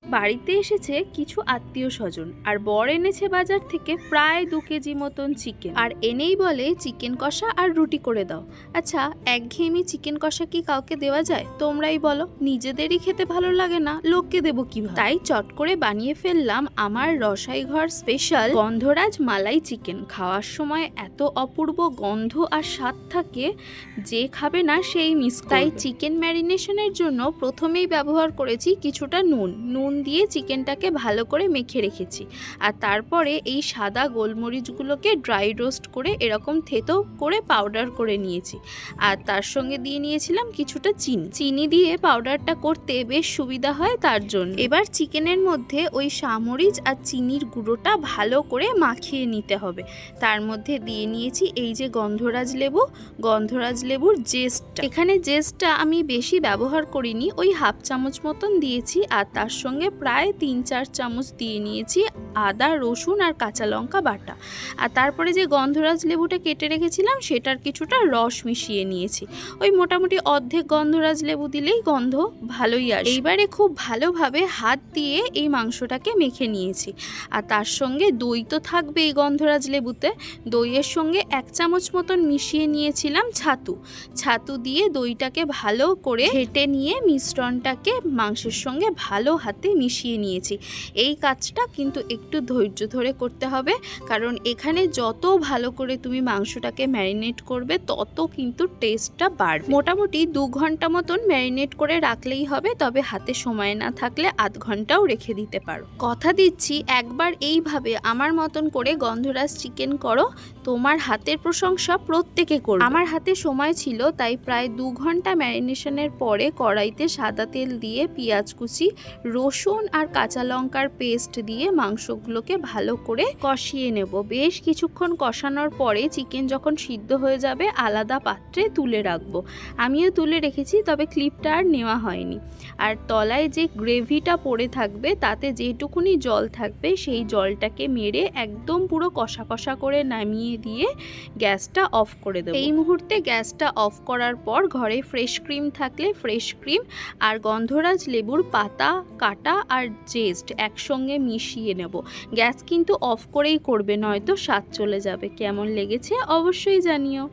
বাড়িতে এসেছে কিছু আত্মীয় স্বজন, আর বর এনেছে বাজার থেকে প্রায় 2 কেজি মতন চিকেন, আর এনেই বলে চিকেন কষা আর রুটি করে দাও। আচ্ছা, একঘেয়েমি চিকেন কষা কি কাউকে দেওয়া যায়? তোমরাই বলো। নিজেদেরই খেতে ভালো লাগে না, লোককে দেবো কিভাবে? তাই চট করে বানিয়ে ফেললাম আমার রসাই ঘর স্পেশাল গন্ধরাজ মালাই চিকেন। খাওয়ার সময় এত অপূর্ব গন্ধ আর স্বাদ থাকে, যে খাবে না সেই মিস করবে। তাই চিকেন ম্যারিনেশনের জন্য প্রথমেই ব্যবহার করেছি কিছুটা নুন দিয়ে চিকেনটাকে ভালো করে মেখে রেখেছি। আর তারপরে এই সাদা গোলমরিচগুলোকে ড্রাই রোস্ট করে এরকম থেতো করে পাউডার করে নিয়েছি। আর তার সঙ্গে দিয়ে নিয়েছিলাম কিছুটা চিনি দিয়ে পাউডারটা করতে বেশ সুবিধা হয় তার জন্য। এবার চিকেনের মধ্যে ওই সামরিচ আর চিনির গুঁড়োটা ভালো করে মাখিয়ে নিতে হবে। তার মধ্যে দিয়ে নিয়েছি এই যে গন্ধরাজ লেবুর জেস্টটা। এখানে জেস্টটা আমি বেশি ব্যবহার করিনি, ওই হাফ চামচ মতন দিয়েছি। আর তার সঙ্গে প্রায় 3-4 চামচ দিয়ে নিয়েছি আদা, রসুন আর কাঁচা লঙ্কা বাটা। আর তারপরে যে গন্ধরাজ লেবুটা কেটে রেখেছিলাম সেটার কিছুটা রস মিশিয়ে নিয়েছি। ওই মোটামুটি অর্ধেক গন্ধরাজ লেবু দিলেই গন্ধ ভালোই আসে। এইবারে খুব ভালোভাবে হাত দিয়ে এই মাংসটাকে মেখে নিয়েছি। আর তার সঙ্গে দই তো থাকবে এই গন্ধরাজ লেবুতে। দইয়ের সঙ্গে 1 চামচ মতন মিশিয়ে নিয়েছিলাম ছাতু দিয়ে দইটাকে ভালো করে ঘেটে নিয়ে মিশ্রণটাকে মাংসের সঙ্গে ভালো হাতে মিশিয়ে নিয়েছি। এই কাজটা কিন্তু একটু ধৈর্য ধরে করতে হবে, কারণ এখানে যত ভালো করে তুমি মাংসটাকে ম্যারিনেট করবে তত কিন্তু টেস্টটা বাড়বে। মোটামুটি 2 ঘন্টা মতন ম্যারিনেট করে রাখলেই হবে, তবে হাতে সময় না থাকলে আধ ঘন্টাও রেখে দিতে পারো। কথা দিচ্ছি, একবার এইভাবে আমার মতন করে গন্ধরাজ চিকেন করো, তোমার হাতের প্রশংসা প্রত্যেকে করবে। আমার হাতে সময় ছিল, তাই প্রায় 2 ঘন্টা ম্যারিনেশনের পরে কড়াইতে সাদা তেল দিয়ে পেঁয়াজ কুচি, রসুন আর কাঁচা লঙ্কার পেস্ট দিয়ে মাংসগুলোকে ভালো করে কষিয়ে নেব। বেশ কিছুক্ষণ কষানোর পরে চিকেন যখন সিদ্ধ হয়ে যাবে আলাদা পাত্রে তুলে রাখবো। আমিও তুলে রেখেছি, তবে ক্লিপটা আর নেওয়া হয়নি। আর তলায় যে গ্রেভিটা পড়ে থাকবে তাতে যেটুকুনি জল থাকবে সেই জলটাকে মেরে একদম পুরো কষা কষা করে নামিয়ে দিয়ে গ্যাসটা অফ করে দেবো। এই মুহূর্তে গ্যাসটা অফ করার পর ঘরে ফ্রেশ ক্রিম থাকলে ফ্রেশ ক্রিম আর গন্ধরাজ লেবুর পাতা কাটা আর জেস্ট একসঙ্গে মিশিয়ে নেব। গ্যাস কিন্তু অফ করেই করবে, নয়তো স্বাদ চলে যাবে। কেমন লেগেছে অবশ্যই জানিও।